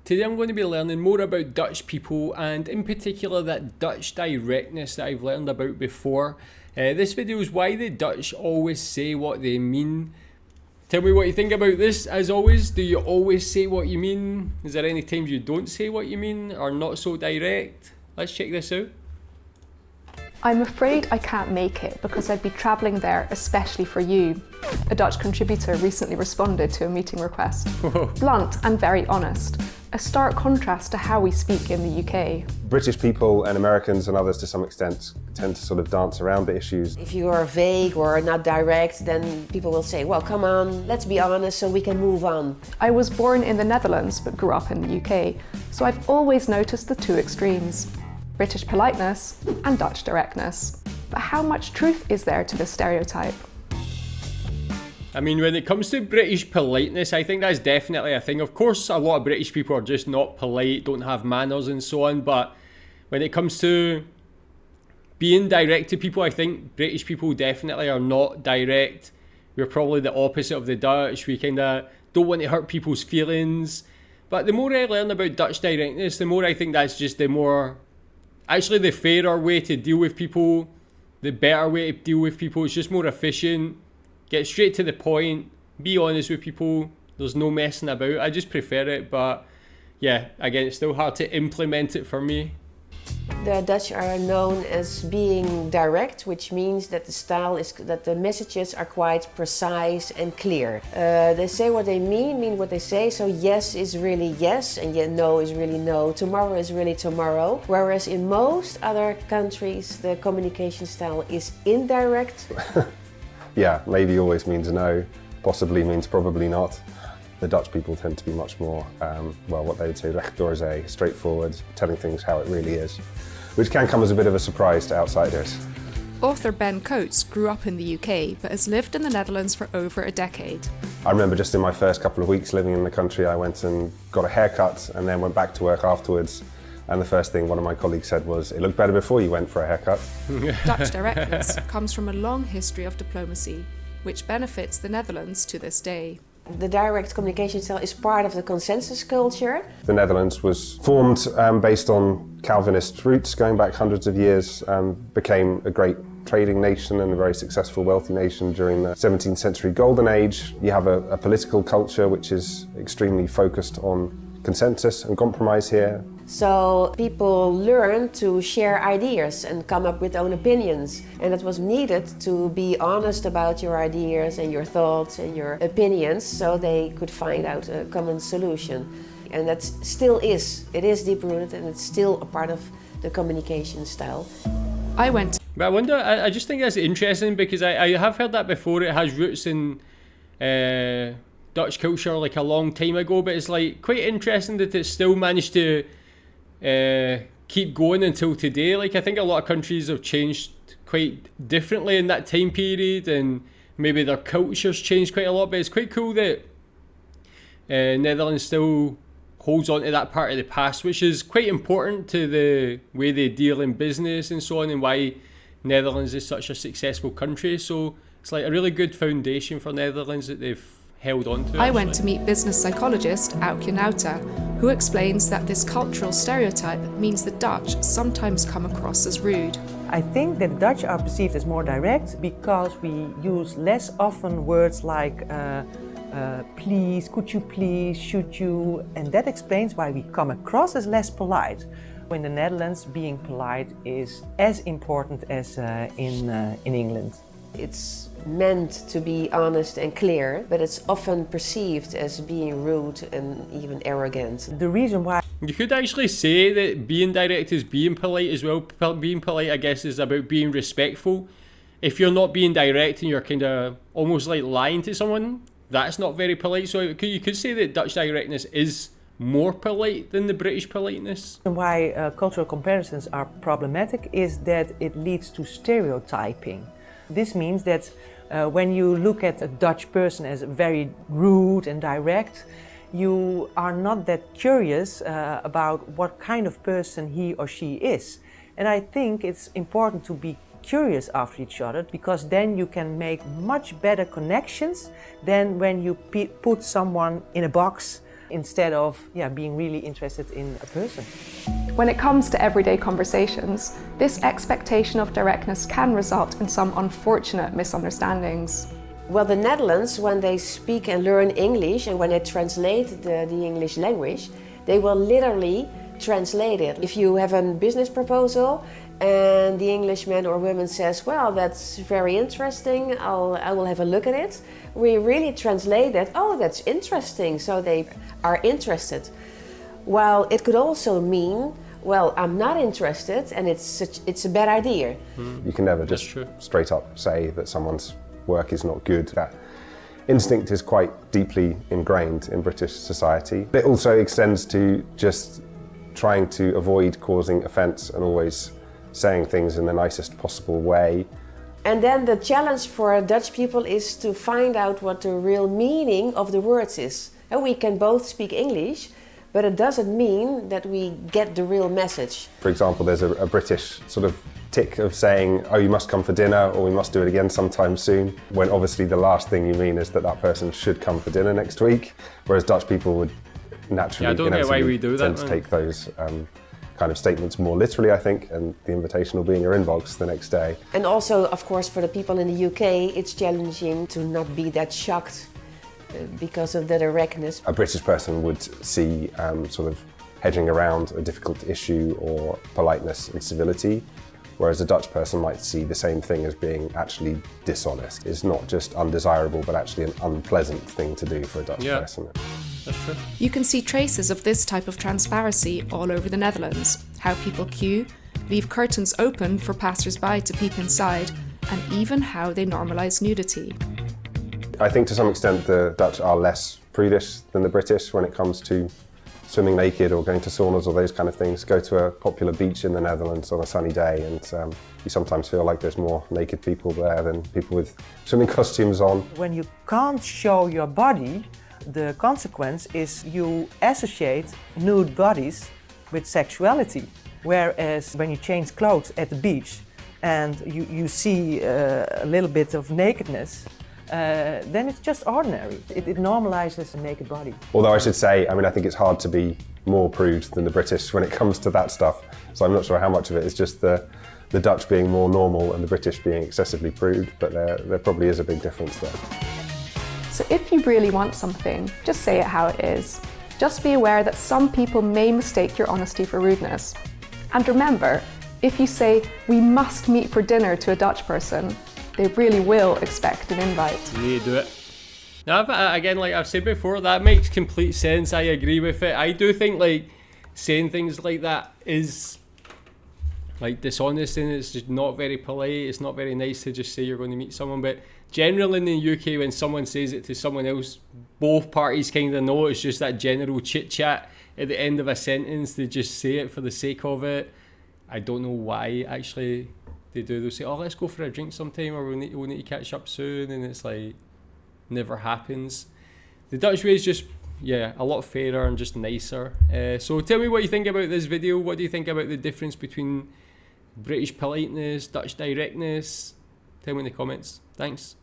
Today I'm going to be learning more about Dutch people and in particular that Dutch directness that I've learned about before. This video is why the Dutch always say what they mean. Tell me what you think about this. As always, do you always say what you mean? Is there any times you don't say what you mean or not so direct? Let's check this out. I'm afraid I can't make it because I'd be travelling there especially for you. A Dutch contributor recently responded to a meeting request. Blunt and very honest. A stark contrast to how we speak in the UK. British people and Americans and others to some extent tend to sort of dance around the issues. If you are vague or not direct, then people will say, well, come on, let's be honest so we can move on. I was born in the Netherlands but grew up in the UK, so I've always noticed the two extremes. British politeness and Dutch directness. But how much truth is there to this stereotype? I mean, when it comes to British politeness, I think that's definitely a thing. Of course, a lot of British people are just not polite, don't have manners and so on, but when it comes to being direct to people, I think British people definitely are not direct. We're probably the opposite of the Dutch. We kind of don't want to hurt people's feelings. But the more I learn about Dutch directness, the more I think that's just actually the fairer way to deal with people, the better way to deal with people. It's just more efficient. Get straight to the point, be honest with people, there's no messing about. I just prefer it, but yeah, again, it's still hard to implement it for me. The Dutch are known as being direct, which means that that the messages are quite precise and clear. They say what they mean what they say, so yes is really yes, and yet no is really no, tomorrow is really tomorrow. Whereas in most other countries, the communication style is indirect. Yeah, maybe always means no, possibly means probably not. The Dutch people tend to be much more, what they would say, recht door zee, straightforward, telling things how it really is, which can come as a bit of a surprise to outsiders. Author Ben Coates grew up in the UK but has lived in the Netherlands for over a decade. I remember just in my first couple of weeks living in the country, I went and got a haircut and then went back to work afterwards. And the first thing one of my colleagues said was, it looked better before you went for a haircut. Dutch directness comes from a long history of diplomacy, which benefits the Netherlands to this day. The direct communication style is part of the consensus culture. The Netherlands was formed based on Calvinist roots going back hundreds of years and became a great trading nation and a very successful wealthy nation during the 17th century golden age. You have a political culture which is extremely focused on consensus and compromise here. So people learn to share ideas and come up with own opinions. And it was needed to be honest about your ideas and your thoughts and your opinions so they could find out a common solution. And that still is. It is deep-rooted and it's still a part of the communication style. But I wonder, I just think that's interesting because I have heard that before. It has roots in Dutch culture like a long time ago, but it's like quite interesting that it's still managed to keep going until today. Like I think a lot of countries have changed quite differently in that time period and maybe their cultures changed quite a lot, but it's quite cool that Netherlands still holds on to that part of the past, which is quite important to the way they deal in business and so on and why Netherlands is such a successful country. So it's like a really good foundation for Netherlands that they've held on to. I went to meet business psychologist Aukje Nauta, who explains that this cultural stereotype means the Dutch sometimes come across as rude. I think that the Dutch are perceived as more direct because we use less often words like please, could you please, should you, and that explains why we come across as less polite. In the Netherlands, being polite is as important as in England. It's meant to be honest and clear, but it's often perceived as being rude and even arrogant. The reason why... You could actually say that being direct is being polite as well. Being polite, I guess, is about being respectful. If you're not being direct and you're kind of almost like lying to someone, that's not very polite. So you could say that Dutch directness is more polite than the British politeness. Why cultural comparisons are problematic is that it leads to stereotyping. This means that when you look at a Dutch person as very rude and direct, you are not that curious about what kind of person he or she is. And I think it's important to be curious after each other, because then you can make much better connections than when you put someone in a box instead of being really interested in a person. When it comes to everyday conversations, this expectation of directness can result in some unfortunate misunderstandings. Well, the Netherlands, when they speak and learn English and when they translate the English language, they will literally translate it. If you have a business proposal and the Englishman or woman says, well, that's very interesting, I will have a look at it, we really translate that, oh, that's interesting, so they are interested. While it could also mean, well, I'm not interested and it's a bad idea. You can never just straight up say that someone's work is not good. That instinct is quite deeply ingrained in British society. It also extends to just trying to avoid causing offence and always saying things in the nicest possible way. And then the challenge for Dutch people is to find out what the real meaning of the words is. And we can both speak English, but it doesn't mean that we get the real message. For example, there's a British sort of tick of saying, oh, you must come for dinner, or we must do it again sometime soon, when obviously the last thing you mean is that that person should come for dinner next week, whereas Dutch people would naturally I don't get why we do tend that, to take those kind of statements more literally, I think, and the invitation will be in your inbox the next day. And also, of course, for the people in the UK, it's challenging to not be that shocked because of the directness. A British person would see sort of hedging around a difficult issue or politeness and civility, whereas a Dutch person might see the same thing as being actually dishonest. It's not just undesirable, but actually an unpleasant thing to do for a Dutch person. That's true. You can see traces of this type of transparency all over the Netherlands. How people queue, leave curtains open for passers-by to peep inside, and even how they normalise nudity. I think to some extent the Dutch are less prudish than the British when it comes to swimming naked or going to saunas or those kind of things. Go to a popular beach in the Netherlands on a sunny day and you sometimes feel like there's more naked people there than people with swimming costumes on. When you can't show your body, the consequence is you associate nude bodies with sexuality. Whereas when you change clothes at the beach and you see a little bit of nakedness, then it's just ordinary. It normalizes a naked body. Although I should say, I think it's hard to be more prude than the British when it comes to that stuff. So I'm not sure how much of it is just the Dutch being more normal and the British being excessively prude, but there probably is a big difference there. So if you really want something, just say it how it is. Just be aware that some people may mistake your honesty for rudeness. And remember, if you say, we must meet for dinner to a Dutch person, they really will expect an invite. Yeah, do it. Now, again, like I've said before, that makes complete sense. I agree with it. I do think like saying things like that is like dishonest and it's just not very polite. It's not very nice to just say you're going to meet someone. But generally in the UK, when someone says it to someone else, both parties kind of know it's just that general chit chat at the end of a sentence. They just say it for the sake of it. I don't know why actually they do. They'll say, oh, let's go for a drink sometime, or we'll need to catch up soon, and it's like never happens. The Dutch way is just a lot fairer and just nicer. So tell me what you think about this video. What do you think about the difference between British politeness, Dutch directness? Tell me in the comments. Thanks.